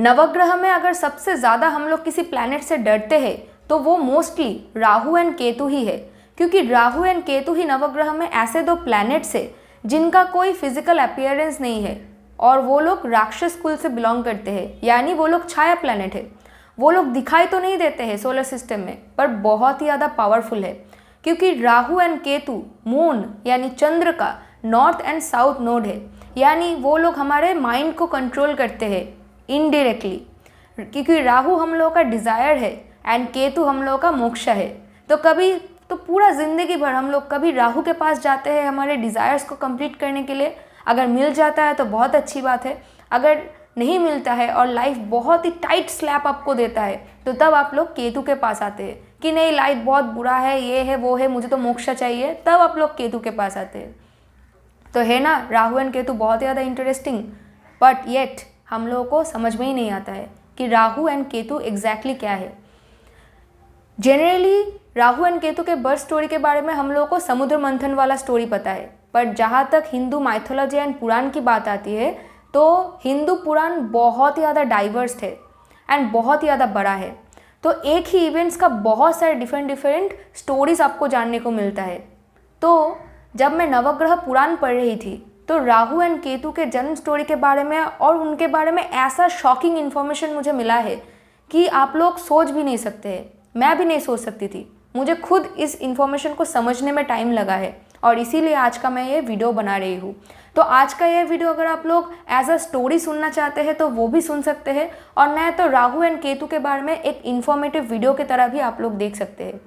नवग्रह में अगर सबसे ज़्यादा हम लोग किसी प्लैनेट से डरते हैं तो वो मोस्टली राहु एंड केतु ही है, क्योंकि राहु एंड केतु ही नवग्रह में ऐसे दो प्लैनेट्स है जिनका कोई फिजिकल अपीयरेंस नहीं है और वो लोग राक्षस कुल से बिलोंग करते हैं, यानी वो लोग छाया प्लैनेट है। वो लोग दिखाई तो नहीं देते हैं सोलर सिस्टम में, पर बहुत ही ज़्यादा पावरफुल है, क्योंकि राहु एंड केतु मून यानी चंद्र का नॉर्थ एंड साउथ नोड है, यानी वो लोग हमारे माइंड को कंट्रोल करते हैं इनडायरेक्टली, क्योंकि राहु हम लोगों का डिज़ायर है एंड केतु हम लोगों का मोक्ष है। तो कभी तो पूरा ज़िंदगी भर हम लोग कभी राहु के पास जाते हैं हमारे डिज़ायर्स को कंप्लीट करने के लिए। अगर मिल जाता है तो बहुत अच्छी बात है, अगर नहीं मिलता है और लाइफ बहुत ही टाइट स्लैप आपको देता है तो तब आप लोग केतु के पास आते हैं कि नहीं लाइफ बहुत बुरा है, ये है वो है, मुझे तो मोक्ष चाहिए, तब आप लोग केतु के पास आते हैं। तो है ना राहु एंड केतु बहुत ज़्यादा इंटरेस्टिंग, बट येट हम लोगों को समझ में ही नहीं आता है कि राहु एंड केतु एग्जैक्टली क्या है। जनरली राहु एंड केतु के बर्थ स्टोरी के बारे में हम लोगों को समुद्र मंथन वाला स्टोरी पता है, पर जहाँ तक हिंदू माइथोलॉजी एंड पुराण की बात आती है तो हिंदू पुराण बहुत ही ज़्यादा डाइवर्स है एंड बहुत ही ज़्यादा बड़ा है। तो एक ही इवेंट्स का बहुत सारे डिफरेंट स्टोरीज आपको जानने को मिलता है। तो जब मैं नवग्रह पुराण पढ़ रही थी तो राहु एंड केतु के जन्म स्टोरी के बारे में और उनके बारे में ऐसा शॉकिंग इन्फॉर्मेशन मुझे मिला है कि आप लोग सोच भी नहीं सकते हैं, मैं भी नहीं सोच सकती थी। मुझे खुद इस इन्फॉर्मेशन को समझने में टाइम लगा है और इसीलिए आज का मैं ये वीडियो बना रही हूँ। तो आज का ये वीडियो अगर आप लोग एज अ स्टोरी सुनना चाहते हैं तो वो भी सुन सकते हैं, और नहीं तो राहु एंड केतु के बारे में एक इन्फॉर्मेटिव वीडियो की तरह भी आप लोग देख सकते हैं।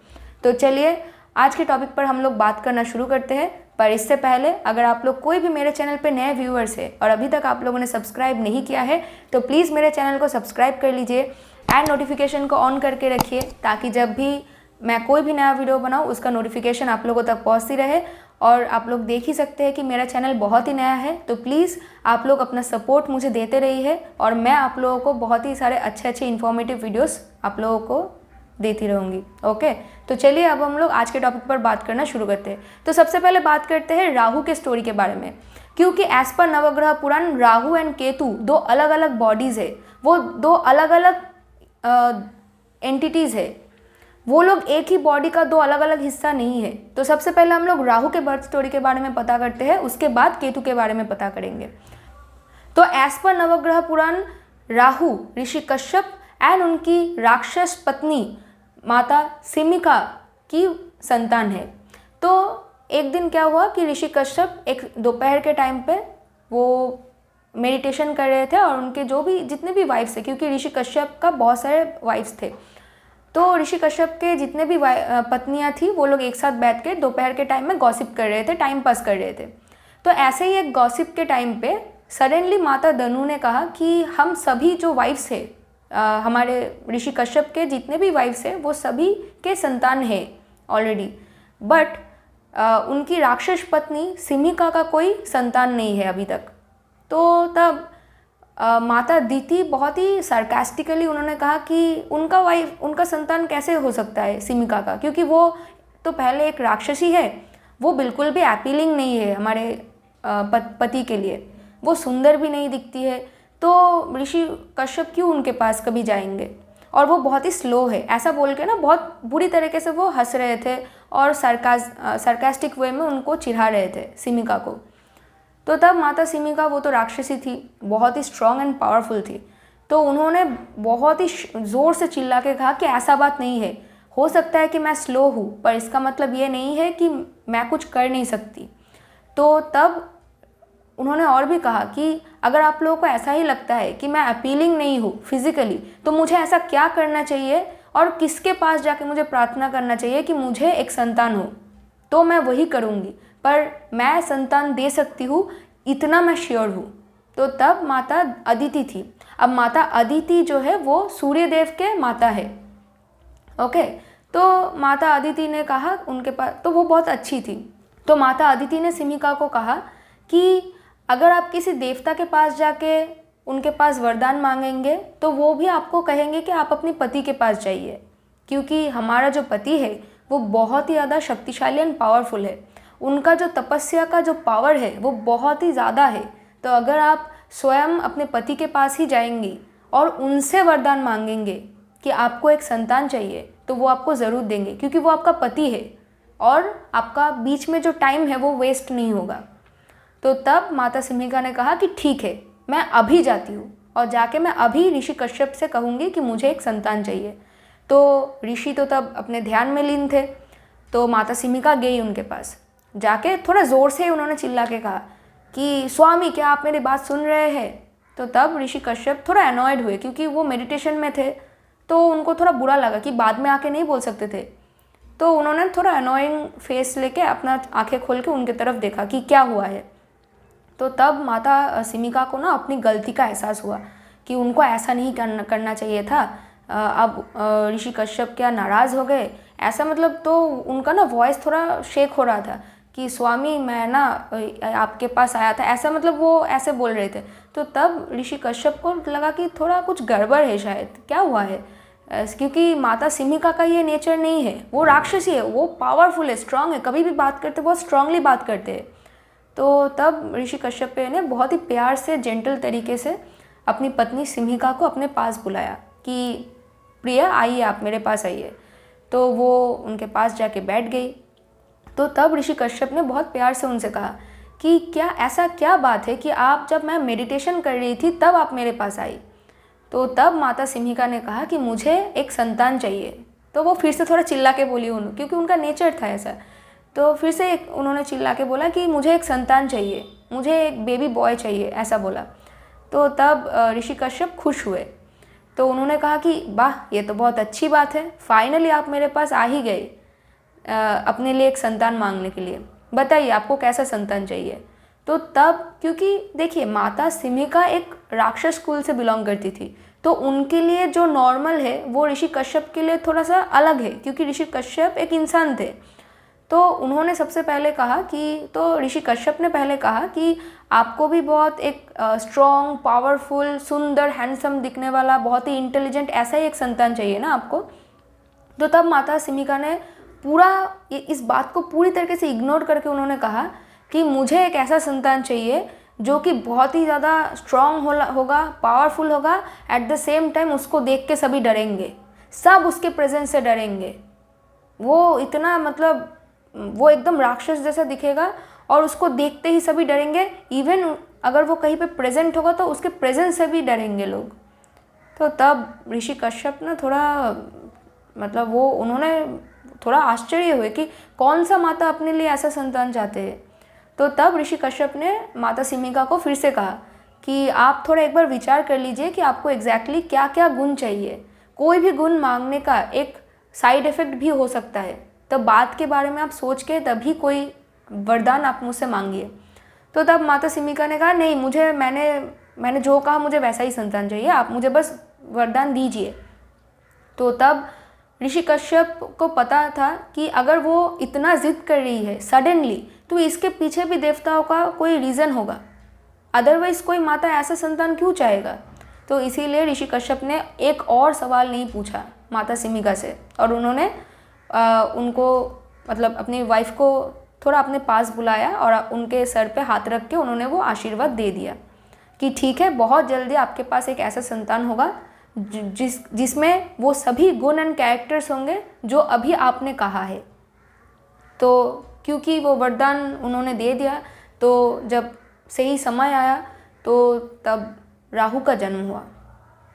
तो चलिए आज के टॉपिक पर हम लोग बात करना शुरू करते हैं। पर इससे पहले अगर आप लोग कोई भी मेरे चैनल पे नए व्यूअर्स है और अभी तक आप लोगों ने सब्सक्राइब नहीं किया है तो प्लीज़ मेरे चैनल को सब्सक्राइब कर लीजिए एंड नोटिफिकेशन को ऑन करके रखिए, ताकि जब भी मैं कोई भी नया वीडियो बनाऊँ उसका नोटिफिकेशन आप लोगों तक पहुँचती रहे। और आप लोग देख ही सकते हैं कि मेरा चैनल बहुत ही नया है, तो प्लीज़ आप लोग अपना सपोर्ट मुझे देते रहिए और मैं आप लोगों को बहुत ही सारे अच्छे इन्फॉर्मेटिव वीडियोस आप लोगों को देती रहूँगी। ओके, तो चलिए अब हम लोग आज के टॉपिक पर बात करना शुरू करते हैं। तो सबसे पहले बात करते हैं राहु के स्टोरी के बारे में, क्योंकि एज पर नवग्रह पुराण राहु एंड केतु दो अलग अलग बॉडीज़ है, वो दो अलग अलग एंटिटीज़ है, वो लोग एक ही बॉडी का दो अलग अलग हिस्सा नहीं है। तो सबसे पहले हम लोग राहु के बर्थ स्टोरी के बारे में पता करते हैं, उसके बाद केतु के बारे में पता करेंगे। तो एज पर नवग्रह पुराण राहु ऋषि कश्यप एंड उनकी राक्षस पत्नी माता सिमिका की संतान है। तो एक दिन क्या हुआ कि ऋषि कश्यप एक दोपहर के टाइम पे वो मेडिटेशन कर रहे थे और उनके जितने भी वाइफ्स थे, क्योंकि ऋषि कश्यप का बहुत सारे वाइफ्स थे, तो ऋषि कश्यप के जितने भी पत्नियां थी वो लोग एक साथ बैठ के दोपहर के टाइम में गॉसिप कर रहे थे, टाइम पास कर रहे थे। तो ऐसे ही एक गॉसिप के टाइम पे सडनली माता दनु ने कहा कि हम सभी जो वाइफ्स है हमारे ऋषि कश्यप के जितने भी वाइफ्स हैं वो सभी के संतान है ऑलरेडी, बट उनकी राक्षस पत्नी सिमिका का कोई संतान नहीं है अभी तक। तो तब माता दीति बहुत ही सार्कास्टिकली उन्होंने कहा कि उनका संतान कैसे हो सकता है सिमिका का, क्योंकि वो तो पहले एक राक्षसी है, वो बिल्कुल भी अपीलिंग नहीं है हमारे पति के लिए, वो सुंदर भी नहीं दिखती है, तो ऋषि कश्यप क्यों उनके पास कभी जाएंगे, और वो बहुत ही स्लो है, ऐसा बोल के ना बहुत बुरी तरीके से वो हंस रहे थे और सार्कास्टिक वे में उनको चिढ़ा रहे थे सिमिका को। तो तब माता सिमिका, वो तो राक्षसी थी, बहुत ही स्ट्रॉन्ग एंड पावरफुल थी, तो उन्होंने बहुत ही ज़ोर से चिल्ला के कहा कि ऐसा बात नहीं है, हो सकता है कि मैं स्लो हूँ पर इसका मतलब ये नहीं है कि मैं कुछ कर नहीं सकती। तो तब उन्होंने और भी कहा कि अगर आप लोगों को ऐसा ही लगता है कि मैं अपीलिंग नहीं हूँ फिजिकली, तो मुझे ऐसा क्या करना चाहिए और किसके पास जाके मुझे प्रार्थना करना चाहिए कि मुझे एक संतान हो, तो मैं वही करूँगी, पर मैं संतान दे सकती हूँ इतना मैं श्योर हूँ। तो तब माता अदिति थी। अब माता अदिति जो है वो सूर्यदेव के माता है। ओके, तो माता अदिति ने कहा उनके पास, तो वो बहुत अच्छी थी, तो माता अदिति ने सिमिका को कहा कि अगर आप किसी देवता के पास जाके उनके पास वरदान मांगेंगे तो वो भी आपको कहेंगे कि आप अपने पति के पास जाइए, क्योंकि हमारा जो पति है वो बहुत ही ज़्यादा शक्तिशाली एंड पावरफुल है, उनका जो तपस्या का जो पावर है वो बहुत ही ज़्यादा है। तो अगर आप स्वयं अपने पति के पास ही जाएंगी और उनसे वरदान मांगेंगे कि आपको एक संतान चाहिए, तो वो आपको ज़रूर देंगे, क्योंकि वो आपका पति है और आपका बीच में जो टाइम है वो वेस्ट नहीं होगा। तो तब माता सिमिका ने कहा कि ठीक है, मैं अभी जाती हूँ और जाके मैं अभी ऋषि कश्यप से कहूँगी कि मुझे एक संतान चाहिए। तो ऋषि तो तब अपने ध्यान में लीन थे, तो माता सिमिका गई उनके पास। जाके थोड़ा ज़ोर से उन्होंने चिल्ला के कहा कि स्वामी, क्या आप मेरी बात सुन रहे हैं? तो तब ऋषि कश्यप थोड़ा अनॉयड हुए, क्योंकि वो मेडिटेशन में थे, तो उनको थोड़ा बुरा लगा कि बाद में आके नहीं बोल सकते थे। तो उन्होंने थोड़ा अनॉइंग फेस लेके अपना आंखें खोल के उनके तरफ देखा कि क्या हुआ है। तो तब माता सिमिका को ना अपनी गलती का एहसास हुआ कि उनको ऐसा नहीं करना चाहिए था। अब ऋषि कश्यप क्या नाराज़ हो गए ऐसा, मतलब तो उनका ना वॉइस थोड़ा शेक हो रहा था कि स्वामी, मैं ना आपके पास आया था, ऐसा मतलब वो ऐसे बोल रहे थे। तो तब ऋषि कश्यप को लगा कि थोड़ा कुछ गड़बड़ है, शायद क्या हुआ है, क्योंकि माता सिमिका का ये नेचर नहीं है, वो राक्षसी है, वो पावरफुल है, स्ट्रांग है, कभी भी बात करते बहुत स्ट्रांगली बात करते हैं। तो तब ऋषि कश्यप ने बहुत ही प्यार से, जेंटल तरीके से अपनी पत्नी सिमिका को अपने पास बुलाया कि प्रिया आइए, आप मेरे पास आइए। तो वो उनके पास जाके बैठ गई। तो तब ऋषि कश्यप ने बहुत प्यार से उनसे कहा कि क्या ऐसा क्या बात है कि आप, जब मैं मेडिटेशन कर रही थी तब आप मेरे पास आई? तो तब माता सिमिका ने कहा कि मुझे एक संतान चाहिए। तो वो फिर से थोड़ा चिल्ला के बोली क्योंकि उनका नेचर था ऐसा। तो फिर से उन्होंने चिल्ला के बोला कि मुझे एक संतान चाहिए, मुझे एक बेबी बॉय चाहिए, ऐसा बोला। तो तब ऋषि कश्यप खुश हुए। तो उन्होंने कहा कि वाह, ये तो बहुत अच्छी बात है, फाइनली आप मेरे पास आ ही गए अपने लिए एक संतान मांगने के लिए। बताइए आपको कैसा संतान चाहिए? तो तब, क्योंकि देखिए माता सिमिका एक राक्षस कुल से बिलोंग करती थी, तो उनके लिए जो नॉर्मल है वो ऋषि कश्यप के लिए थोड़ा सा अलग है, क्योंकि ऋषि कश्यप एक इंसान थे। तो उन्होंने सबसे पहले कहा कि, तो ऋषि कश्यप ने पहले कहा कि आपको भी बहुत एक स्ट्रॉन्ग, पावरफुल, सुंदर, हैंडसम दिखने वाला, बहुत ही इंटेलिजेंट ऐसा ही एक संतान चाहिए ना आपको। तो तब माता सिमिका ने पूरा इस बात को पूरी तरीके से इग्नोर करके उन्होंने कहा कि मुझे एक ऐसा संतान चाहिए जो कि बहुत ही ज़्यादा स्ट्रॉन्ग होगा, पावरफुल होगा, एट द सेम टाइम उसको देख के सभी डरेंगे, सब उसके प्रेजेंस से डरेंगे। वो इतना, मतलब वो एकदम राक्षस जैसा दिखेगा और उसको देखते ही सभी डरेंगे, इवन अगर वो कहीं पे प्रेजेंट होगा तो उसके प्रेजेंस से भी डरेंगे लोग। तो तब ऋषि कश्यप ने थोड़ा, मतलब वो उन्होंने थोड़ा आश्चर्य हुए कि कौन सा माता अपने लिए ऐसा संतान चाहते हैं। तो तब ऋषि कश्यप ने माता सिमिका को फिर से कहा कि आप थोड़ा एक बार विचार कर लीजिए कि आपको एग्जैक्टली क्या क्या गुण चाहिए। कोई भी गुण मांगने का एक साइड इफ़ेक्ट भी हो सकता है, तो बात के बारे में आप सोच के तभी कोई वरदान आप मुझसे मांगिए। तो तब माता सिमिका ने कहा नहीं, मुझे मैंने जो कहा मुझे वैसा ही संतान चाहिए, आप मुझे बस वरदान दीजिए। तो तब ऋषि कश्यप को पता था कि अगर वो इतना जिद कर रही है सडनली, तो इसके पीछे भी देवताओं का कोई रीज़न होगा, अदरवाइज़ कोई माता ऐसा संतान क्यों चाहेगा। तो इसीलिए ऋषि कश्यप ने एक और सवाल नहीं पूछा माता सिमिका से, और उन्होंने उनको, मतलब अपनी वाइफ को थोड़ा अपने पास बुलाया और उनके सर पे हाथ रख के उन्होंने वो आशीर्वाद दे दिया कि ठीक है, बहुत जल्दी आपके पास एक ऐसा संतान होगा जिसमें वो सभी गुण एंड कैरेक्टर्स होंगे जो अभी आपने कहा है। तो क्योंकि वो वरदान उन्होंने दे दिया, तो जब सही समय आया तो तब राहु का जन्म हुआ,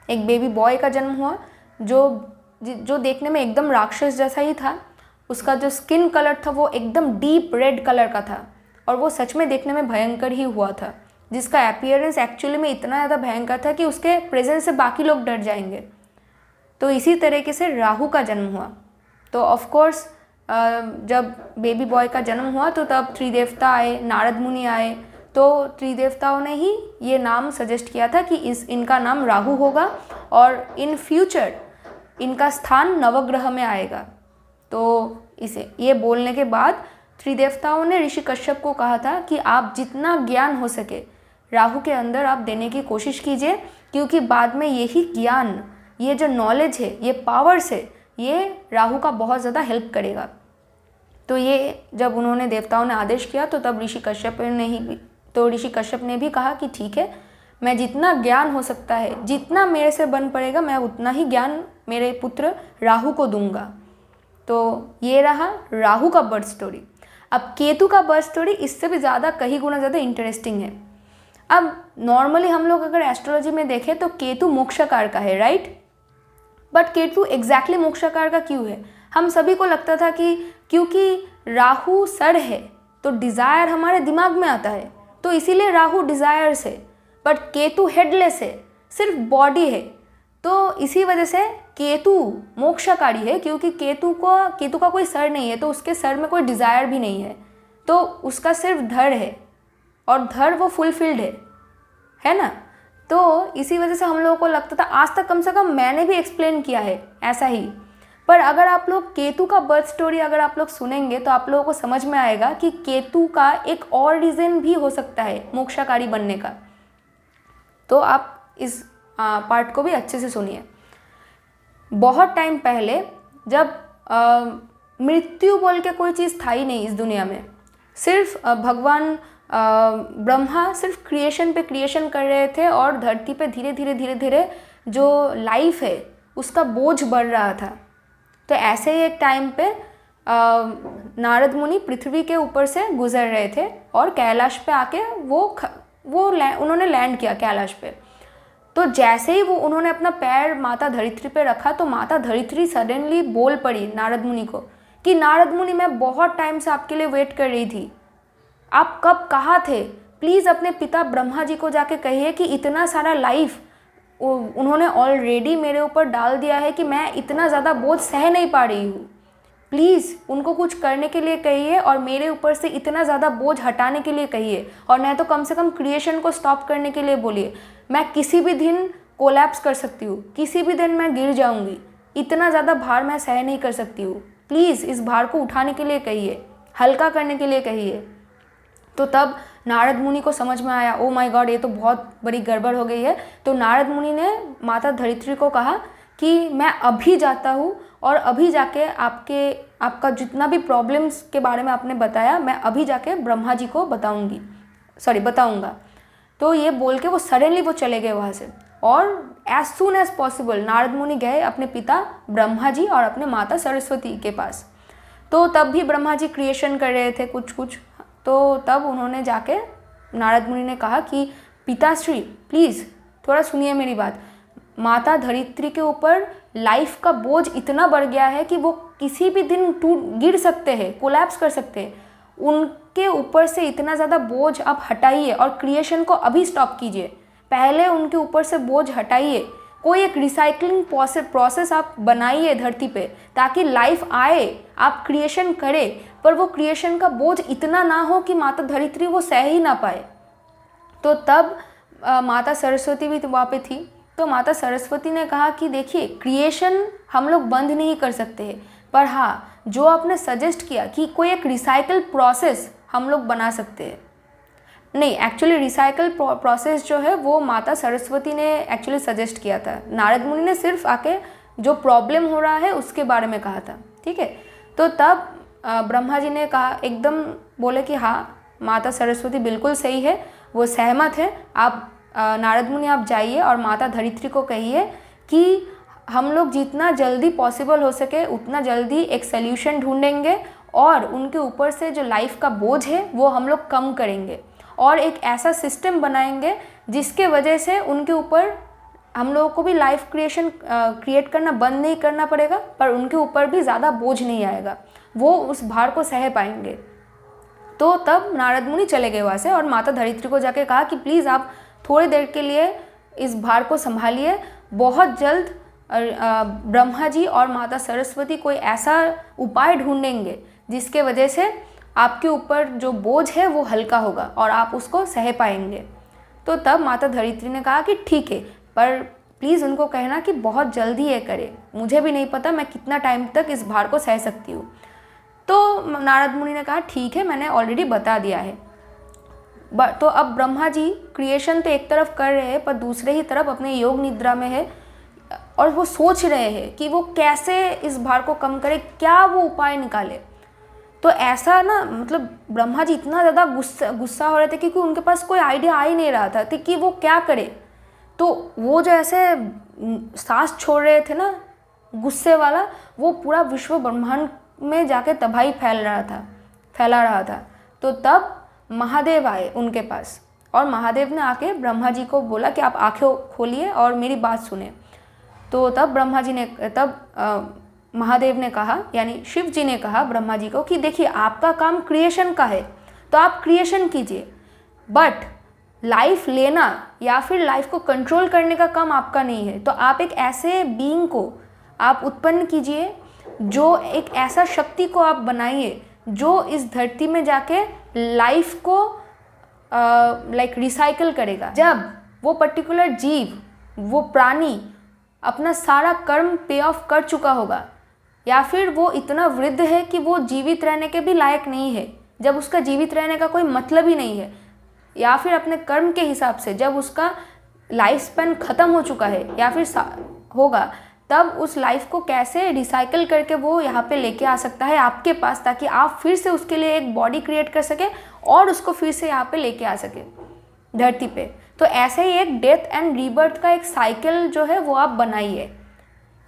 एक बेबी बॉय का जन्म हुआ जो देखने में एकदम राक्षस जैसा ही था। उसका जो स्किन कलर था वो एकदम डीप रेड कलर का था, और वो सच में देखने में भयंकर ही हुआ था, जिसका अपीयरेंस एक्चुअली में इतना ज़्यादा भयंकर था कि उसके प्रेजेंस से बाकी लोग डर जाएंगे। तो इसी तरीके से राहु का जन्म हुआ। तो ऑफ कोर्स जब बेबी बॉय का जन्म हुआ तो तब त्रिदेवता आए, नारद मुनि आए। तो त्रिदेवताओं ने ही ये नाम सजेस्ट किया था कि इनका नाम राहु होगा और इन फ्यूचर इनका स्थान नवग्रह में आएगा। तो इसे ये बोलने के बाद त्रिदेवताओं ने ऋषि कश्यप को कहा था कि आप जितना ज्ञान हो सके राहु के अंदर आप देने की कोशिश कीजिए, क्योंकि बाद में यही ज्ञान, ये जो नॉलेज है, ये पावर्स है, ये राहु का बहुत ज़्यादा हेल्प करेगा। तो ये जब देवताओं ने आदेश किया तो तब ऋषि कश्यप ने भी कहा कि ठीक है, मैं जितना ज्ञान हो सकता है, जितना मेरे से बन पड़ेगा, मैं उतना ही ज्ञान मेरे पुत्र राहु को दूंगा। तो ये रहा राहु का बर्थ स्टोरी। अब केतु का बर्थ स्टोरी इससे भी ज़्यादा कई गुना ज़्यादा इंटरेस्टिंग है। अब नॉर्मली हम लोग अगर एस्ट्रोलॉजी में देखें तो केतु मोक्षकार का है, राइट। बट केतु एग्जैक्टली मोक्षकार का क्यों है? हम सभी को लगता था कि क्योंकि राहु सर है तो डिज़ायर हमारे दिमाग में आता है, तो इसीलिए राहु डिज़ायर्स है। बट केतु हेडलेस है, सिर्फ बॉडी है, तो इसी वजह से केतु मोक्षकारी है, क्योंकि केतु का कोई सर नहीं है, तो उसके सर में कोई डिज़ायर भी नहीं है, तो उसका सिर्फ धड़ है, और धड़ वो फुलफिल्ड है ना। तो इसी वजह से हम लोगों को लगता था, आज तक कम से कम मैंने भी एक्सप्लेन किया है ऐसा ही। पर अगर आप लोग केतु का बर्थ स्टोरी अगर आप लोग सुनेंगे तो आप लोगों को समझ में आएगा कि केतु का एक और रीज़न भी हो सकता है मोक्षकारी बनने का। तो आप इस पार्ट को भी अच्छे से सुनिए। बहुत टाइम पहले जब मृत्यु बोल के कोई चीज़ था ही नहीं इस दुनिया में, सिर्फ भगवान ब्रह्मा सिर्फ क्रिएशन पे क्रिएशन कर रहे थे, और धरती पे धीरे धीरे जो लाइफ है उसका बोझ बढ़ रहा था। तो ऐसे ही एक टाइम पे नारद मुनि पृथ्वी के ऊपर से गुजर रहे थे, और कैलाश पे आके उन्होंने लैंड किया कैलाश पे। तो जैसे ही उन्होंने अपना पैर माता धरित्री पे रखा, तो माता धरित्री सडनली बोल पड़ी नारद मुनि को कि नारद मुनि, मैं बहुत टाइम से आपके लिए वेट कर रही थी, आप कब कहाँ थे? प्लीज़ अपने पिता ब्रह्मा जी को जाके कहिए कि इतना सारा लाइफ उन्होंने ऑलरेडी मेरे ऊपर डाल दिया है कि मैं इतना ज़्यादा बोझ सह नहीं पा रही हूँ। प्लीज़ उनको कुछ करने के लिए कहिए, और मेरे ऊपर से इतना ज़्यादा बोझ हटाने के लिए कहिए, और नहीं तो कम से कम क्रिएशन को स्टॉप करने के लिए बोलिए। मैं किसी भी दिन कोलैप्स कर सकती हूँ, किसी भी दिन मैं गिर जाऊँगी, इतना ज़्यादा भार मैं सह नहीं कर सकती हूँ। प्लीज़ इस भार को उठाने के लिए कहिए, हल्का करने के लिए कहिए। तो तब नारद मुनि को समझ में आया, ओ माय गॉड, ये तो बहुत बड़ी गड़बड़ हो गई है। तो नारद मुनि ने माता धरित्री को कहा कि मैं अभी जाता हूँ, और अभी जाके आपका जितना भी प्रॉब्लम्स के बारे में आपने बताया, मैं अभी जाके ब्रह्मा जी को बताऊँगा। तो ये बोल के वो सडनली वो चले गए वहाँ से, और as soon as possible Narad Muni गए अपने पिता ब्रह्मा जी और अपने माता सरस्वती के पास। तो तब भी ब्रह्मा जी क्रिएशन कर रहे थे कुछ। तो तब उन्होंने जाके नारद मुनि ने कहा कि पिताश्री प्लीज़ थोड़ा सुनिए मेरी बात, माता धरित्री के ऊपर लाइफ का बोझ इतना बढ़ गया है कि वो किसी भी दिन गिर सकते हैं, कोलैप्स कर सकते हैं। उनके ऊपर से इतना ज़्यादा बोझ आप हटाइए, और क्रिएशन को अभी स्टॉप कीजिए। पहले उनके ऊपर से बोझ हटाइए, कोई एक रिसाइकलिंग प्रोसेस आप बनाइए धरती पे, ताकि लाइफ आए, आप क्रिएशन करें, पर वो क्रिएशन का बोझ इतना ना हो कि माता धरित्री वो सह ही ना पाए। तो तब माता सरस्वती भी वहाँ पे थी। तो माता सरस्वती ने कहा कि देखिए, क्रिएशन हम लोग बंद नहीं कर सकते हैं, पर हाँ, जो आपने सजेस्ट किया कि कोई एक रिसाइकल प्रोसेस हम लोग बना सकते हैं, नहीं, एक्चुअली रिसाइकल प्रोसेस जो है वो माता सरस्वती ने एक्चुअली सजेस्ट किया था। नारद मुनि ने सिर्फ आके जो प्रॉब्लम हो रहा है उसके बारे में कहा था, ठीक है। तो तब ब्रह्मा जी ने कहा, एकदम बोले कि हाँ, माता सरस्वती बिल्कुल सही है, वो सहमत है। आप नारद मुनि आप जाइए और माता धरित्री को कहिए कि हम लोग जितना जल्दी पॉसिबल हो सके उतना जल्दी एक सल्यूशन ढूंढेंगे, और उनके ऊपर से जो लाइफ का बोझ है वो हम लोग कम करेंगे, और एक ऐसा सिस्टम बनाएंगे जिसके वजह से उनके ऊपर हम लोगों को भी लाइफ क्रिएट करना बंद नहीं करना पड़ेगा, पर उनके ऊपर भी ज़्यादा बोझ नहीं आएगा, वो उस भार को सह पाएंगे। तो तब नारद मुनि चले गए वहाँ से, और माता धरित्री को जाके कहा कि प्लीज़ आप थोड़ी देर के लिए इस भार को संभालिए, बहुत जल्द ब्रह्मा जी और माता सरस्वती कोई ऐसा उपाय ढूंढेंगे जिसके वजह से आपके ऊपर जो बोझ है वो हल्का होगा और आप उसको सह पाएंगे। तो तब माता धरित्री ने कहा कि ठीक है, पर प्लीज़ उनको कहना कि बहुत जल्दी ये करे, मुझे भी नहीं पता मैं कितना टाइम तक इस भार को सह सकती हूँ। तो नारद मुनि ने कहा ठीक है, मैंने ऑलरेडी बता दिया है। तो अब ब्रह्मा जी क्रिएशन तो एक तरफ कर रहे हैं, पर दूसरे ही तरफ अपने योग निद्रा में है, और वो सोच रहे हैं कि वो कैसे इस भार को कम करे, क्या वो उपाय निकाले। तो ऐसा ना मतलब ब्रह्मा जी इतना ज़्यादा गुस्सा हो रहे थे क्योंकि उनके पास कोई आइडिया आ ही नहीं रहा था कि वो क्या करे। तो वो जो ऐसे सांस छोड़ रहे थे ना गुस्से वाला, वो पूरा विश्व ब्रह्मांड में जाके तबाही फैला रहा था। तो तब महादेव आए उनके पास और महादेव ने आके ब्रह्मा जी को बोला कि आप आंखें खोलिए और मेरी बात सुने। तो तब महादेव ने कहा, यानी शिव जी ने कहा ब्रह्मा जी को कि देखिए आपका काम क्रिएशन का है तो आप क्रिएशन कीजिए, बट लाइफ लेना या फिर लाइफ को कंट्रोल करने का काम आपका नहीं है। तो आप एक ऐसे बीइंग को आप उत्पन्न कीजिए, जो एक ऐसा शक्ति को आप बनाइए जो इस धरती में जाके लाइफ को रिसाइकल करेगा। जब वो पर्टिकुलर जीव, वो प्राणी अपना सारा कर्म पे ऑफ कर चुका होगा या फिर वो इतना वृद्ध है कि वो जीवित रहने के भी लायक नहीं है, जब उसका जीवित रहने का कोई मतलब ही नहीं है, या फिर अपने कर्म के हिसाब से जब उसका लाइफ स्पैन ख़त्म हो चुका है या फिर होगा, तब उस लाइफ को कैसे रिसाइकल करके वो यहाँ पे लेके आ सकता है आपके पास, ताकि आप फिर से उसके लिए एक बॉडी क्रिएट कर सके और उसको फिर से यहाँ पे लेके आ सके धरती पे। तो ऐसे ही एक डेथ एंड रीबर्थ का एक साइकिल जो है वो आप बनाइए।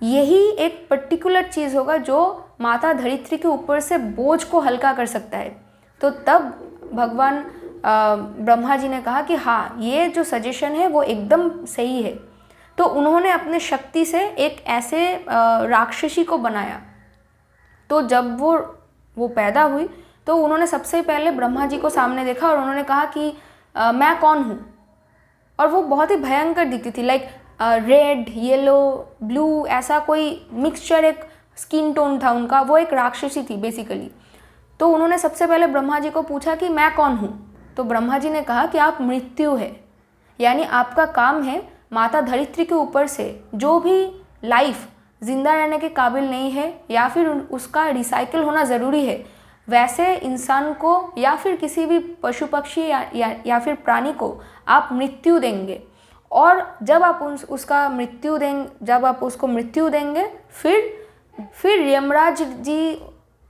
यही एक पर्टिकुलर चीज़ होगा जो माता धरित्री के ऊपर से बोझ को हल्का कर सकता है। तो तब भगवान ब्रह्मा जी ने कहा कि हाँ, ये जो सजेशन है वो एकदम सही है। तो उन्होंने अपने शक्ति से एक ऐसे राक्षसी को बनाया। तो जब वो पैदा हुई तो उन्होंने सबसे पहले ब्रह्मा जी को सामने देखा और उन्होंने कहा कि मैं कौन हूँ। और वो बहुत ही भयंकर दिखती थी, लाइक रेड, येलो, ब्लू, ऐसा कोई मिक्सचर, एक स्किन टोन था उनका। वो एक राक्षसी थी बेसिकली। तो उन्होंने सबसे पहले ब्रह्मा जी को पूछा कि मैं कौन हूँ। तो ब्रह्मा जी ने कहा कि आप मृत्यु है, यानी आपका काम है माता धरित्री के ऊपर से जो भी लाइफ जिंदा रहने के काबिल नहीं है या फिर उसका रिसाइकिल होना ज़रूरी है, वैसे इंसान को या फिर किसी भी पशु पक्षी या फिर प्राणी को आप मृत्यु देंगे। और जब आप जब आप उसको मृत्यु देंगे, फिर यमराज जी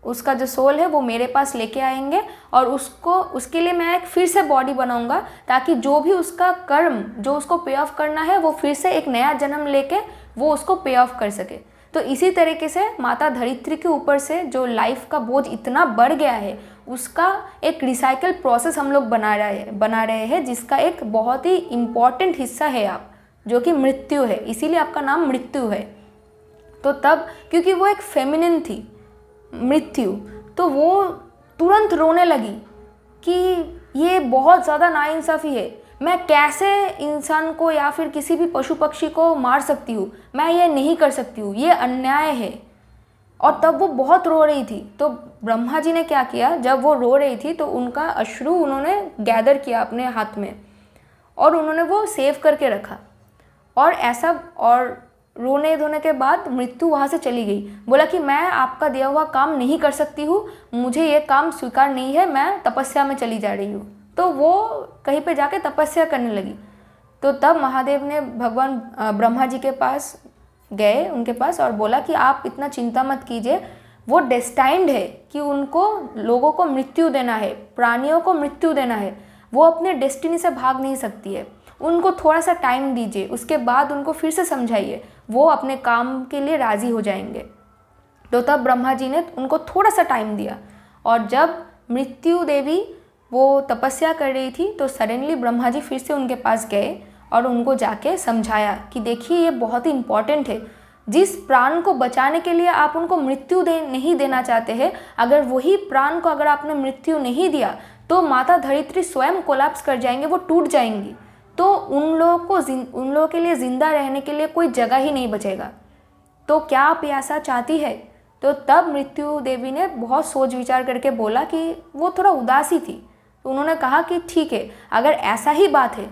उसका जो सोल है वो मेरे पास लेके आएंगे और उसके लिए मैं एक फिर से बॉडी बनाऊंगा, ताकि जो भी उसका कर्म जो उसको पे ऑफ करना है वो फिर से एक नया जन्म लेके वो उसको पे ऑफ कर सके। तो इसी तरीके से माता धरित्री के ऊपर से जो लाइफ का बोझ इतना बढ़ गया है, उसका एक रिसाइकल प्रोसेस हम लोग बना रहे हैं, जिसका एक बहुत ही इम्पॉर्टेंट हिस्सा है आप, जो कि मृत्यु है। इसीलिए आपका नाम मृत्यु है। तो तब क्योंकि वो एक फेमिनिन थी मृत्यु, तो वो तुरंत रोने लगी कि ये बहुत ज़्यादा नाइंसाफ़ी है, मैं कैसे इंसान को या फिर किसी भी पशु पक्षी को मार सकती हूँ, मैं ये नहीं कर सकती हूँ, ये अन्याय है। और तब वो बहुत रो रही थी। तो ब्रह्मा जी ने क्या किया, जब वो रो रही थी तो उनका अश्रु उन्होंने गैदर किया अपने हाथ में और उन्होंने वो सेव करके रखा। और रोने धोने के बाद मृत्यु वहाँ से चली गई। बोला कि मैं आपका दिया हुआ काम नहीं कर सकती हूँ, मुझे ये काम स्वीकार नहीं है, मैं तपस्या में चली जा रही हूँ। तो वो कहीं पे जाके तपस्या करने लगी। तो तब महादेव ने भगवान ब्रह्मा जी के पास गए, उनके पास, और बोला कि आप इतना चिंता मत कीजिए, वो डेस्टाइंड है कि उनको लोगों को मृत्यु देना है, प्राणियों को मृत्यु देना है। वो अपने डेस्टिनी से भाग नहीं सकती है, उनको थोड़ा सा टाइम दीजिए, उसके बाद उनको फिर से समझाइए, वो अपने काम के लिए राज़ी हो जाएंगे। तो तब ब्रह्मा जी ने उनको थोड़ा सा टाइम दिया। और जब मृत्यु देवी वो तपस्या कर रही थी तो सडनली ब्रह्मा जी फिर से उनके पास गए और उनको जाके समझाया कि देखिए ये बहुत ही इम्पॉर्टेंट है, जिस प्राण को बचाने के लिए आप उनको मृत्यु नहीं देना चाहते हैं, अगर वही प्राण को अगर आपने मृत्यु नहीं दिया तो माता धरित्री स्वयं कोलैप्स कर जाएंगे, वो टूट जाएंगी। तो उन लोगों के लिए ज़िंदा रहने के लिए कोई जगह ही नहीं बचेगा। तो क्या आप ऐसा चाहती है? तो तब मृत्यु देवी ने बहुत सोच विचार करके बोला कि वो थोड़ा उदासी थी। तो उन्होंने कहा कि ठीक है, अगर ऐसा ही बात है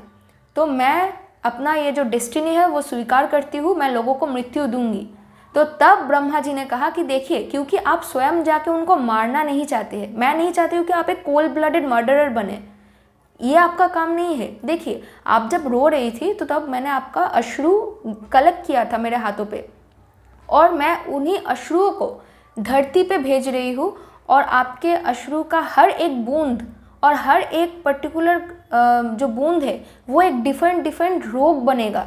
तो मैं अपना ये जो डेस्टिनी है वो स्वीकार करती हूँ, मैं लोगों को मृत्यु दूंगी। तो तब ब्रह्मा जी ने कहा कि देखिए, क्योंकि आप स्वयं जाके उनको मारना नहीं चाहते हैं, मैं नहीं चाहती हूँ कि आप एक कोल्ड ब्लडेड मर्डरर बने, ये आपका काम नहीं है। देखिए, आप जब रो रही थी तो तब मैंने आपका अश्रु कलेक्ट किया था मेरे हाथों पे, और मैं उन्हीं अश्रुओं को धरती पे भेज रही हूँ और आपके अश्रु का हर एक बूंद और हर एक पर्टिकुलर जो बूंद है वो एक डिफरेंट रोग बनेगा,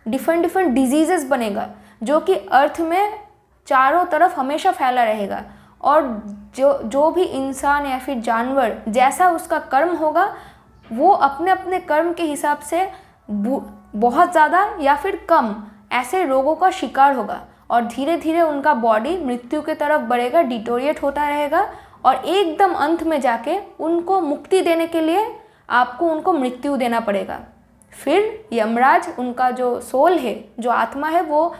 डिफरेंट डिजीजेस बनेगा, जो कि अर्थ में चारों तरफ हमेशा फैला रहेगा। और जो भी इंसान या फिर जानवर जैसा उसका कर्म होगा वो अपने अपने कर्म के हिसाब से बहुत ज़्यादा या फिर कम ऐसे रोगों का शिकार होगा, और धीरे धीरे उनका बॉडी मृत्यु की तरफ बढ़ेगा, डिटोरिएट होता रहेगा, और एकदम अंत में जाके उनको मुक्ति देने के लिए आपको उनको मृत्यु देना पड़ेगा। फिर यमराज उनका जो सोल है, जो आत्मा है, वो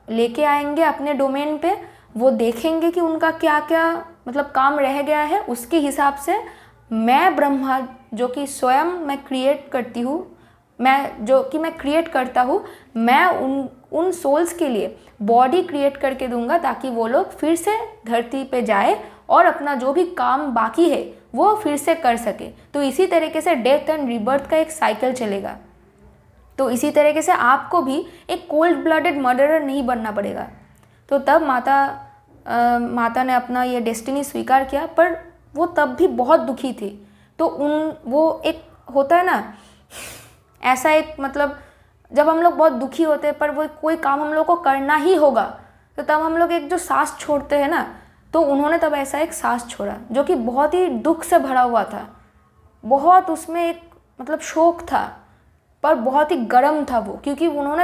लेके आएंगे अपने डोमेन पे। वो देखेंगे कि उनका क्या क्या मतलब काम रह गया है, उसके हिसाब से मैं ब्रह्मा जो कि स्वयं मैं क्रिएट करती हूँ, मैं क्रिएट करता हूँ, मैं उन सोल्स के लिए बॉडी क्रिएट करके दूंगा ताकि वो लोग फिर से धरती पे जाए और अपना जो भी काम बाकी है वो फिर से कर सके। तो इसी तरीके से डेथ एंड रीबर्थ का एक साइकिल चलेगा। तो इसी तरीके से आपको भी एक कोल्ड ब्लडेड मर्डरर नहीं बनना पड़ेगा। तो तब माता ने अपना ये डेस्टिनी स्वीकार किया, पर वो तब भी बहुत दुखी थी। तो वो एक होता है ना ऐसा एक मतलब जब हम लोग बहुत दुखी होते हैं पर वो कोई काम हम लोग को करना ही होगा, तो तब हम लोग एक जो सांस छोड़ते हैं ना, तो उन्होंने तब ऐसा एक सांस छोड़ा जो कि बहुत ही दुख से भरा हुआ था। बहुत उसमें एक मतलब शोक था, पर बहुत ही गर्म था वो, क्योंकि उन्होंने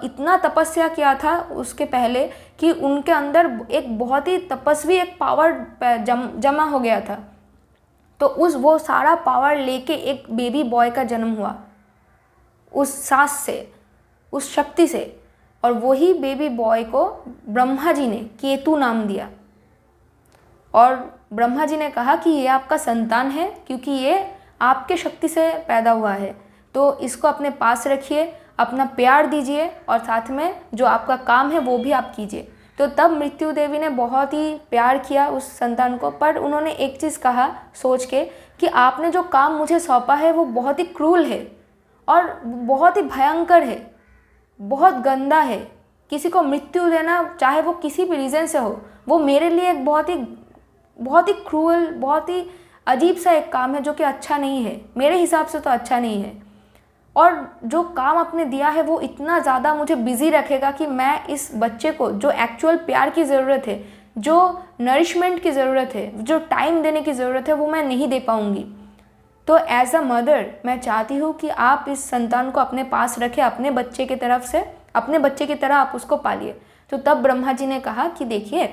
इतना तपस्या किया था उसके पहले कि उनके अंदर एक बहुत ही तपस्वी एक पावर जमा हो गया था। तो वो सारा पावर लेके एक बेबी बॉय का जन्म हुआ उस सांस से, उस शक्ति से। और वही बेबी बॉय को ब्रह्मा जी ने केतु नाम दिया। और ब्रह्मा जी ने कहा कि ये आपका संतान है, क्योंकि ये आपके शक्ति से पैदा हुआ है, तो इसको अपने पास रखिए, अपना प्यार दीजिए, और साथ में जो आपका काम है वो भी आप कीजिए। तो तब मृत्यु देवी ने बहुत ही प्यार किया उस संतान को, पर उन्होंने एक चीज़ कहा सोच के कि आपने जो काम मुझे सौंपा है वो बहुत ही क्रूल है और बहुत ही भयंकर है, बहुत गंदा है। किसी को मृत्यु देना, चाहे वो किसी भी रीज़न से हो, वो मेरे लिए एक बहुत ही क्रूअल, बहुत ही अजीब सा एक काम है जो कि अच्छा नहीं है, मेरे हिसाब से तो अच्छा नहीं है। और जो काम आपने दिया है वो इतना ज़्यादा मुझे बिज़ी रखेगा कि मैं इस बच्चे को जो एक्चुअल प्यार की ज़रूरत है, जो नरिशमेंट की ज़रूरत है, जो टाइम देने की ज़रूरत है, वो मैं नहीं दे पाऊँगी। तो एज अ मदर मैं चाहती हूँ कि आप इस संतान को अपने पास रखें, अपने बच्चे की तरफ से, अपने बच्चे की तरह आप उसको पालिए। तो तब ब्रह्मा जी ने कहा कि देखिए,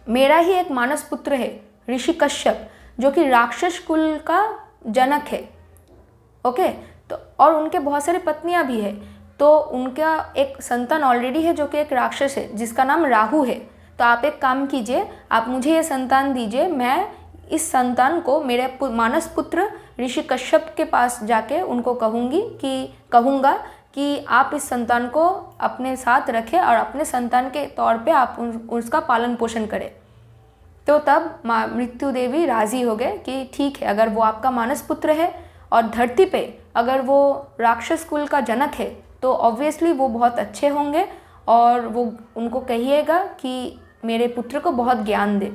मेरा ही एक मानस पुत्र है ऋषि कश्यप, जो कि राक्षस कुल का जनक है। ओके, तो और उनके बहुत सारी पत्नियां भी है। तो उनका एक संतान ऑलरेडी है जो कि एक राक्षस है जिसका नाम राहु है। तो आप एक काम कीजिए, आप मुझे ये संतान दीजिए, मैं इस संतान को मेरे मानस पुत्र ऋषि कश्यप के पास जाके उनको कहूँगा कि आप इस संतान को अपने साथ रखें और अपने संतान के तौर पे आप उसका पालन पोषण करें। तो तब मृत्यु देवी राज़ी हो गए कि ठीक है, अगर वो आपका मानस पुत्र है और धरती पे अगर वो राक्षस कुल का जनक है तो ऑब्वियसली वो बहुत अच्छे होंगे, और वो उनको कहिएगा कि मेरे पुत्र को बहुत ज्ञान दे।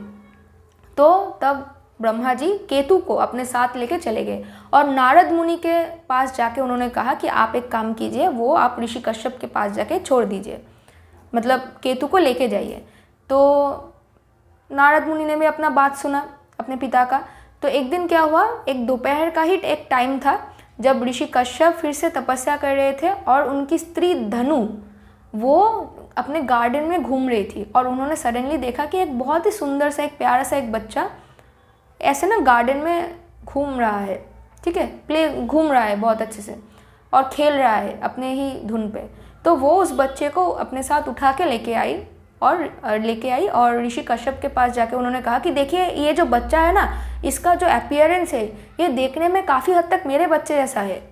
तो तब ब्रह्मा जी केतु को अपने साथ लेके चले गए और नारद मुनि के पास जाके उन्होंने कहा कि आप एक काम कीजिए, वो आप ऋषि कश्यप के पास जाके छोड़ दीजिए, मतलब केतु को लेके जाइए। तो नारद मुनि ने भी अपना बात सुना अपने पिता का। तो एक दिन क्या हुआ, एक दोपहर का ही एक टाइम था जब ऋषि कश्यप फिर से तपस्या कर रहे थे और उनकी स्त्री धनु वो अपने गार्डन में घूम रही थी, और उन्होंने सडनली देखा कि एक बहुत ही सुंदर सा, एक प्यारा सा एक बच्चा ऐसे ना गार्डन में घूम रहा है, ठीक है, घूम रहा है बहुत अच्छे से और खेल रहा है अपने ही धुन पे। तो वो उस बच्चे को अपने साथ उठा के लेके आई और ऋषि कश्यप के पास जाके उन्होंने कहा कि देखिए, ये जो बच्चा है ना, इसका जो अपीयरेंस है ये देखने में काफ़ी हद तक मेरे बच्चे जैसा है,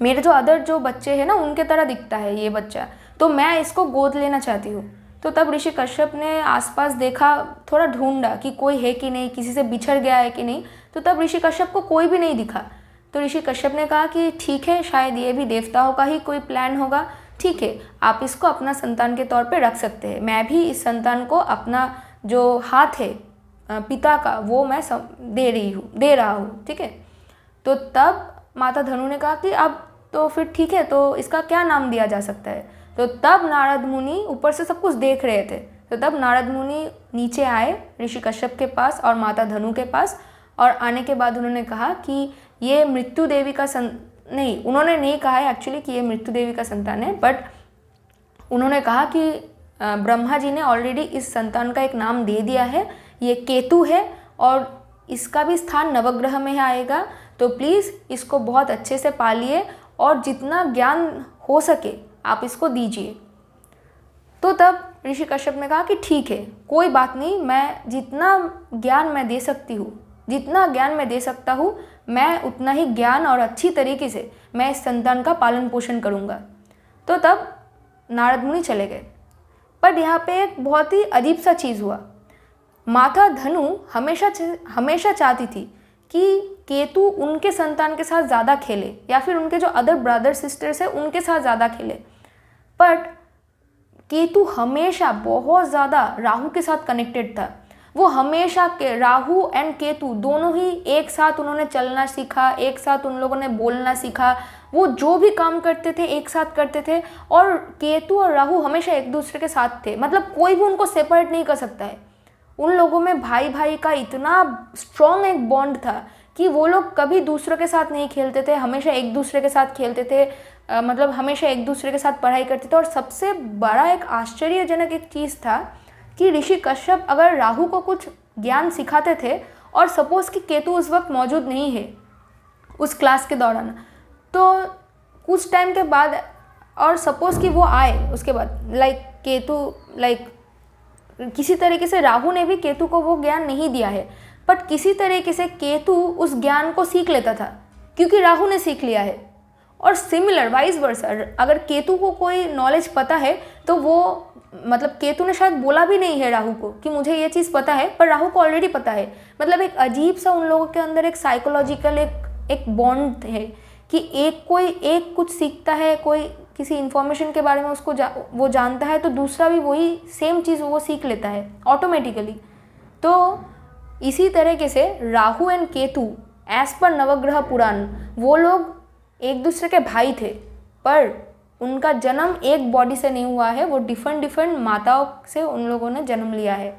मेरे जो अदर जो बच्चे हैं ना उनके तरह दिखता है ये बच्चा, तो मैं इसको गोद लेना चाहती हूँ। तो तब ऋषि कश्यप ने आसपास देखा, थोड़ा ढूंढा कि कोई है कि नहीं, किसी से बिछड़ गया है कि नहीं। तो तब ऋषि कश्यप को कोई भी नहीं दिखा। तो ऋषि कश्यप ने कहा कि ठीक है, शायद ये भी देवताओं का ही कोई प्लान होगा, ठीक है, आप इसको अपना संतान के तौर पे रख सकते हैं, मैं भी इस संतान को अपना जो हाथ है पिता का वो मैं दे रहा हूँ, ठीक है। तो तब माता धनु ने कहा कि अब तो फिर ठीक है, तो इसका क्या नाम दिया जा सकता है। तो तब नारद मुनि ऊपर से सब कुछ देख रहे थे, तो तब नारद मुनि नीचे आए ऋषि कश्यप के पास और माता धनु के पास, और आने के बाद उन्होंने कहा कि ये मृत्यु देवी का नहीं, उन्होंने नहीं कहा है एक्चुअली कि ये मृत्यु देवी का संतान है, बट उन्होंने कहा कि ब्रह्मा जी ने ऑलरेडी इस संतान का एक नाम दे दिया है, ये केतु है और इसका भी स्थान नवग्रह में आएगा, तो प्लीज़ इसको बहुत अच्छे से पालिए और जितना ज्ञान हो सके आप इसको दीजिए। तो तब ऋषि कश्यप ने कहा कि ठीक है, कोई बात नहीं, मैं जितना ज्ञान मैं दे सकती हूँ, जितना ज्ञान मैं दे सकता हूँ, मैं उतना ही ज्ञान और अच्छी तरीके से मैं इस संतान का पालन पोषण करूँगा। तो तब नारद मुनि चले गए। पर यहाँ पे एक बहुत ही अजीब सा चीज़ हुआ। माता धनु हमेशा चाहती थी कि केतु उनके संतान के साथ ज़्यादा खेले या फिर उनके जो अदर ब्रदर सिस्टर्स हैं उनके साथ ज़्यादा खेले, बट केतु हमेशा बहुत ज़्यादा राहु के साथ कनेक्टेड था। वो हमेशा के राहु एंड केतु दोनों ही एक साथ उन्होंने चलना सीखा, एक साथ उन लोगों ने बोलना सीखा, वो जो भी काम करते थे एक साथ करते थे, और केतु और राहु हमेशा एक दूसरे के साथ थे, मतलब कोई भी उनको सेपरेट नहीं कर सकता है। उन लोगों में भाई भाई का इतना स्ट्रॉन्ग एक बॉन्ड था कि वो लोग कभी दूसरों के साथ नहीं खेलते थे, हमेशा एक दूसरे के साथ खेलते थे, मतलब हमेशा एक दूसरे के साथ पढ़ाई करते थे। और सबसे बड़ा एक आश्चर्यजनक एक चीज़ था कि ऋषि कश्यप अगर राहु को कुछ ज्ञान सिखाते थे और सपोज़ कि केतु उस वक्त मौजूद नहीं है उस क्लास के दौरान, तो कुछ टाइम के बाद और सपोज़ कि वो आए उसके बाद किसी तरीके से राहु ने भी केतु को वो ज्ञान नहीं दिया है, बट किसी तरीके से केतु उस ज्ञान को सीख लेता था क्योंकि राहु ने सीख लिया है। और सिमिलर वाइस वर्सा, अगर केतु को कोई नॉलेज पता है तो वो मतलब केतु ने शायद बोला भी नहीं है राहु को कि मुझे ये चीज़ पता है, पर राहु को ऑलरेडी पता है। मतलब एक अजीब सा उन लोगों के अंदर एक साइकोलॉजिकल एक बॉन्ड है कि एक कुछ सीखता है, कोई किसी इन्फॉर्मेशन के बारे में उसको वो जानता है, तो दूसरा भी वही सेम चीज़ वो सीख लेता है ऑटोमेटिकली। तो इसी तरीके से Rahu and Ketu as per नवग्रह पुराण वो लोग एक दूसरे के भाई थे, पर उनका जन्म एक बॉडी से नहीं हुआ है, वो डिफरेंट माताओं से उन लोगों ने जन्म लिया है।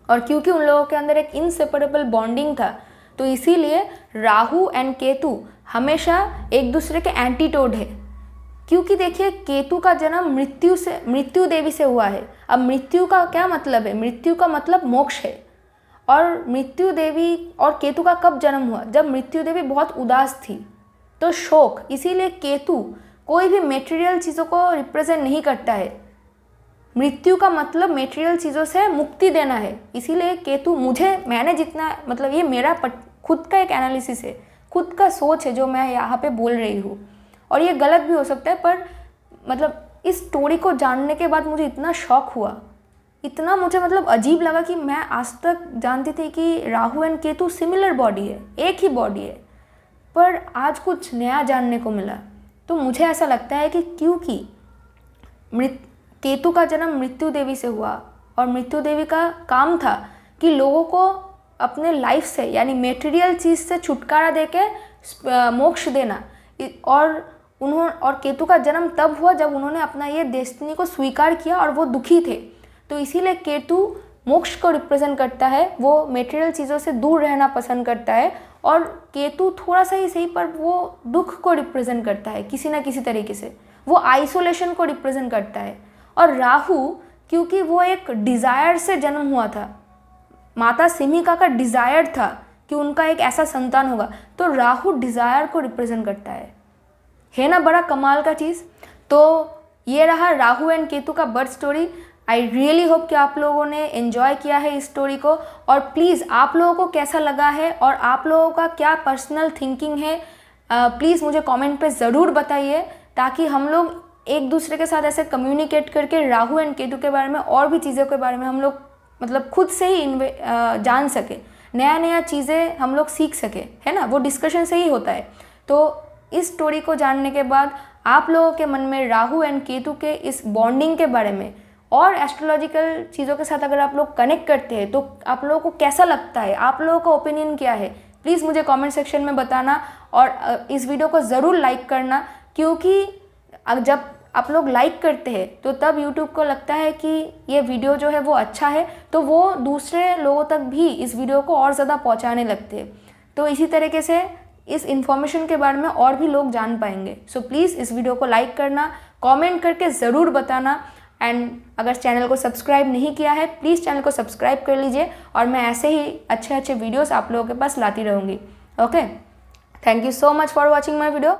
और क्योंकि उन लोगों के अंदर एक इनसेपरेबल बॉन्डिंग था, तो इसीलिए राहु एंड केतु हमेशा एक दूसरे के एंटीटोड है। क्योंकि देखिए केतु का जन्म मृत्यु देवी से हुआ है। अब मृत्यु का क्या मतलब है? मृत्यु का मतलब मोक्ष है। और मृत्यु देवी और केतु का कब जन्म हुआ? जब मृत्यु देवी बहुत उदास थी, तो शोक, इसीलिए केतु कोई भी मेटेरियल चीज़ों को रिप्रेजेंट नहीं करता है। मृत्यु का मतलब मेटेरियल चीज़ों से मुक्ति देना है, इसीलिए केतु मैंने जितना मतलब ये मेरा खुद का एक एनालिसिस है, खुद का सोच है जो मैं यहाँ पे बोल रही हूँ, और ये गलत भी हो सकता है, पर मतलब इस स्टोरी को जानने के बाद मुझे इतना शॉक हुआ, इतना मुझे मतलब अजीब लगा कि मैं आज तक जानती थी कि Rahu and Ketu similar body है, एक ही बॉडी है, पर आज कुछ नया जानने को मिला। तो मुझे ऐसा लगता है कि क्योंकि केतु का जन्म मृत्यु देवी से हुआ और मृत्यु देवी का काम था कि लोगों को अपने लाइफ से यानी मेटेरियल चीज़ से छुटकारा देके मोक्ष देना, और केतु का जन्म तब हुआ जब उन्होंने अपना ये डेस्टिनी को स्वीकार किया और वो दुखी थे। तो इसीलिए केतु मोक्ष को रिप्रेजेंट करता है, वो मेटेरियल चीज़ों से दूर रहना पसंद करता है, और केतु थोड़ा सा ही सही पर वो दुख को रिप्रेजेंट करता है किसी ना किसी तरीके से, वो आइसोलेशन को रिप्रेजेंट करता है। और राहु क्योंकि वो एक डिज़ायर से जन्म हुआ था, माता सिमिका का डिज़ायर था कि उनका एक ऐसा संतान होगा, तो राहु डिज़ायर को रिप्रेजेंट करता है ना, बड़ा कमाल का चीज़। तो ये रहा राहु एंड केतु का birth story. I really hope कि आप लोगों ने एंजॉय किया है इस स्टोरी को, और प्लीज़ आप लोगों को कैसा लगा है और आप लोगों का क्या पर्सनल थिंकिंग है, प्लीज़ मुझे कमेंट पे ज़रूर बताइए, ताकि हम लोग एक दूसरे के साथ ऐसे कम्युनिकेट करके राहु एंड केतु के बारे में और भी चीज़ों के बारे में हम लोग मतलब खुद से ही जान सके, नया चीज़ें हम लोग सीख सके, है ना, वो डिस्कशन से ही होता है। तो इस स्टोरी को जानने के बाद आप लोगों के मन में राहु एंड केतु के इस बॉन्डिंग के बारे में और एस्ट्रोलॉजिकल चीज़ों के साथ अगर आप लोग कनेक्ट करते हैं तो आप लोगों को कैसा लगता है, आप लोगों का ओपिनियन क्या है, प्लीज़ मुझे कमेंट सेक्शन में बताना। और इस वीडियो को ज़रूर लाइक करना, क्योंकि जब आप लोग लाइक करते हैं तो तब YouTube को लगता है कि ये वीडियो जो है वो अच्छा है, तो वो दूसरे लोगों तक भी इस वीडियो को और ज़्यादा पहुंचाने लगते हैं। तो इसी तरीके से इस इन्फॉर्मेशन के बारे में और भी लोग जान पाएंगे। सो प्लीज़ इस वीडियो को लाइक करना, कमेंट करके ज़रूर बताना। एंड अगर चैनल को सब्सक्राइब नहीं किया है, प्लीज़ चैनल को सब्सक्राइब कर लीजिए, और मैं ऐसे ही अच्छे अच्छे वीडियोस आप लोगों के पास लाती रहूँगी। Okay, thank you so much for watching my video.